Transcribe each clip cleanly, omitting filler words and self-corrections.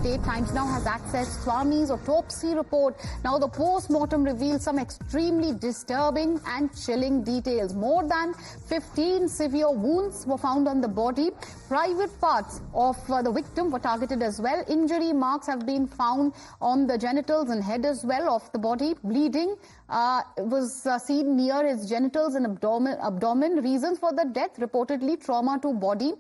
update. Times Now has accessed Swami's autopsy report. Now, the post-mortem reveals some extremely disturbing and chilling details. More than 15 severe wounds were found on the body. Private parts of the victim were targeted as well. Injury marks have been found on the genitals and head as well of the body. Bleeding was seen near his genitals and abdomen. Reasons for the death, reportedly trauma to body.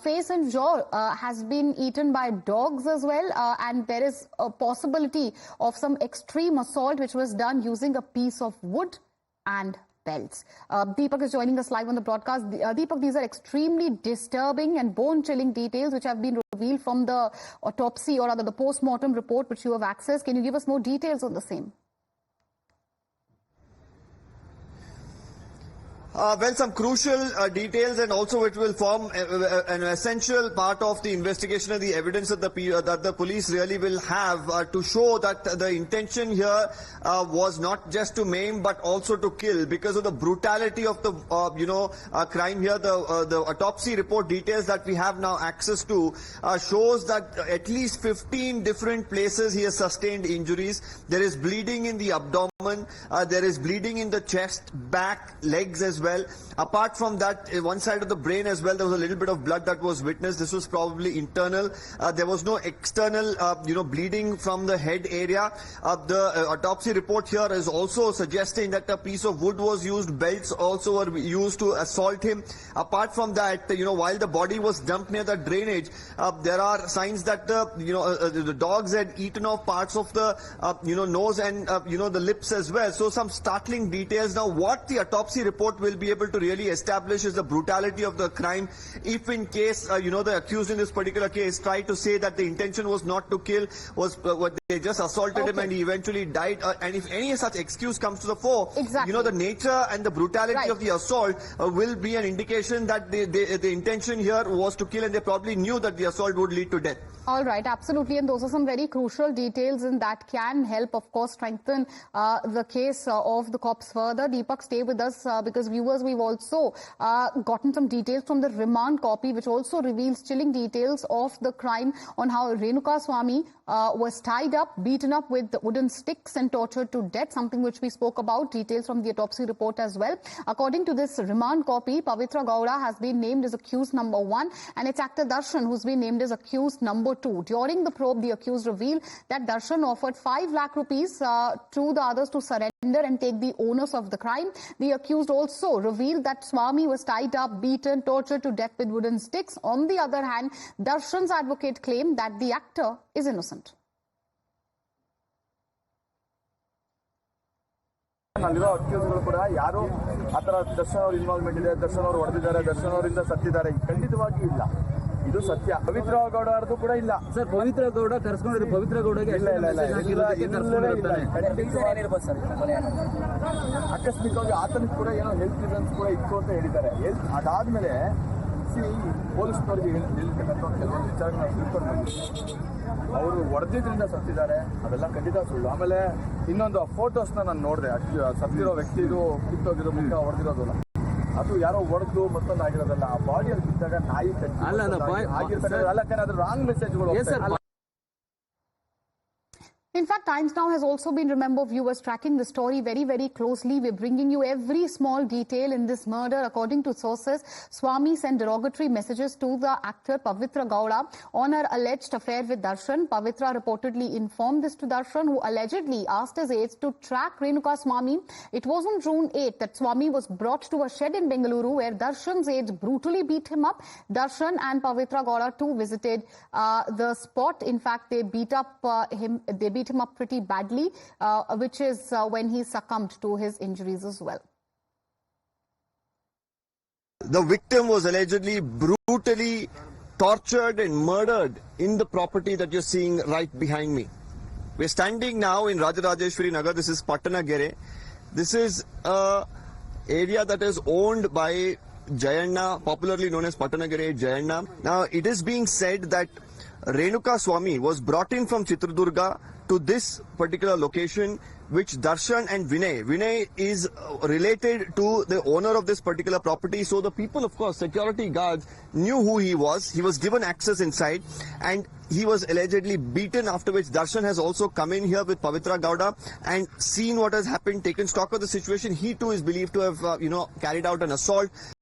Face and jaw has been eaten by dogs as well, and there is a possibility of some extreme assault which was done using a piece of wood and belts. Deepak is joining us live on the broadcast. Deepak, these are extremely disturbing and bone-chilling details which have been revealed from the autopsy, or rather the post-mortem report which you have accessed. Can you give us more details on the same? Well, some crucial details, and also it will form an essential part of the investigation and the evidence that the police really will have to show that the intention here was not just to maim but also to kill, because of the brutality of the crime here. The autopsy report details that we have now access to shows that at least 15 different places he has sustained injuries. There is bleeding in the abdomen, there is bleeding in the chest, back, legs as well. Apart from that, one side of the brain as well, there was a little bit of blood that was witnessed. This was probably internal. There was no external, bleeding from the head area. The autopsy report here is also suggesting that a piece of wood was used. Belts also were used to assault him. Apart from that, while the body was dumped near the drainage, there are signs that the dogs had eaten off parts of the nose and the lips as well. So some startling details. Now, what the autopsy report will be able to really establish is the brutality of the crime. If in case the accused in this particular case tried to say that the intention was not to kill, was they just assaulted him and he eventually died, and if any such excuse comes to the fore, the nature and the brutality of the assault will be an indication that the intention here was to kill, and they probably knew that the assault would lead to death. All right, absolutely, and those are some very crucial details, and that can help, of course, strengthen the case of the cops further. Deepak, stay with us because viewers, we've also gotten some details from the remand copy, which also reveals chilling details of the crime on how Renuka Swami was tied up, beaten up with wooden sticks and tortured to death, something which we spoke about, details from the autopsy report as well. According to this remand copy, Pavitra Gowda has been named as accused number 1, and it's actor Darshan who's been named as accused number 2. During the probe, the accused revealed that Darshan offered 5 lakh rupees to the others to surrender and take the onus of the crime. The accused also revealed that Swami was tied up, beaten, tortured to death with wooden sticks. On the other hand, Darshan's advocate claimed that the actor is innocent. ಅಲ್ಲಿರೋ ಅಕ್ಯೂಸ್ಗಳು ಕೂಡ ಯಾರು ಆ ಥರ ದರ್ಶನ್ ಅವ್ರ involvement ಇದೆ, ದರ್ಶನ್ ಅವರು ಹೊಡೆದಿದ್ದಾರೆ, ದರ್ಶನ್ ಅವರಿಂದ ಸತ್ತಿದ್ದಾರೆ, ಖಂಡಿತವಾಗಿ ಇಲ್ಲ. ಇದು ಸತ್ಯ. ಪವಿತ್ರ ಗೌಡ ಅವ್ರದ್ದು ಕೂಡ ಇಲ್ಲ ಸರ್. ಪವಿತ್ರ ಗೌಡ ಕರೆಸ್ಕೊಂಡಿದ್ರು. ಪವಿತ್ರ ಗೌಡಗೆ ಆಕಸ್ಮಿಕವಾಗಿ ಆತನಿಗೆ ಕೂಡ ಏನೋ ಹೆಲ್ತ್ ರೀಸನ್ಸ್ ಕೂಡ ಇತ್ತು ಅಂತ ಹೇಳಿದ್ದಾರೆ. ಅದಾದ್ಮೇಲೆ ಪೊಲೀಸ್ನವ್ರಿಗೆ ಹೇಳಿರ್ತಕ್ಕಂಥ ಕೆಲವೊಂದು ವಿಚಾರ ನಾವು ತಿಳ್ಕೊಂಡು ಬಂದಿದ್ದೀವಿ. ಅವರು ಹೊಡೆದಿದ್ರಿಂದ ಸತ್ತಿದ್ದಾರೆ, ಅದೆಲ್ಲ ಖಂಡಿತ ಸುಳ್ಳು. ಆಮೇಲೆ ಇನ್ನೊಂದು ಫೋಟೋಸ್ನ ನಾನು ನೋಡಿದೆ, ಸತ್ತಿರೋ ವ್ಯಕ್ತಿದು ಕಿತ್ತೋಗಿರೋ ಮುಖ ಹೊಡೆದಿರೋದಲ್ಲ, ಅದು ಯಾರೋ ಹೊಡೆದು ಮತ್ತೊಂದು ಆಗಿರೋದಲ್ಲ. ಆ ಬಾಡಿಯಲ್ಲಿ ಬಿದ್ದಾಗ ನಾಯಿ ಆಗಿರ್ತಕ್ಕಂಥ ಅದು wrong ಮೆಸೇಜ್ಗಳು. In fact, Times Now has also been, remember, viewers tracking the story very, very closely. We're bringing you every small detail in this murder. According to sources, Swami sent derogatory messages to the actor Pavitra Gowda on her alleged affair with Darshan. Pavitra reportedly informed this to Darshan, who allegedly asked his aides to track Renuka Swami. It was on June 8 that Swami was brought to a shed in Bengaluru where Darshan's aides brutally beat him up. Darshan and Pavitra Gowda too visited the spot. In fact, they beat him up pretty badly, which is when he succumbed to his injuries as well. The victim was allegedly brutally tortured and murdered in the property that you're seeing right behind me. We're standing now in Rajarajeshwari Nagar. This is Pattanagere. This is an area that is owned by Jayanna, popularly known as Pattanagere Jayanna. Now, it is being said that Renuka Swami was brought in from Chitradurga to this particular location, which Darshan and Vinay is related to the owner of this particular property. So the people, of course, security guards knew who he was. He was given access inside and he was allegedly beaten, after which Darshan has also come in here with Pavitra Gowda and seen what has happened, taken stock of the situation. He too is believed to have, carried out an assault.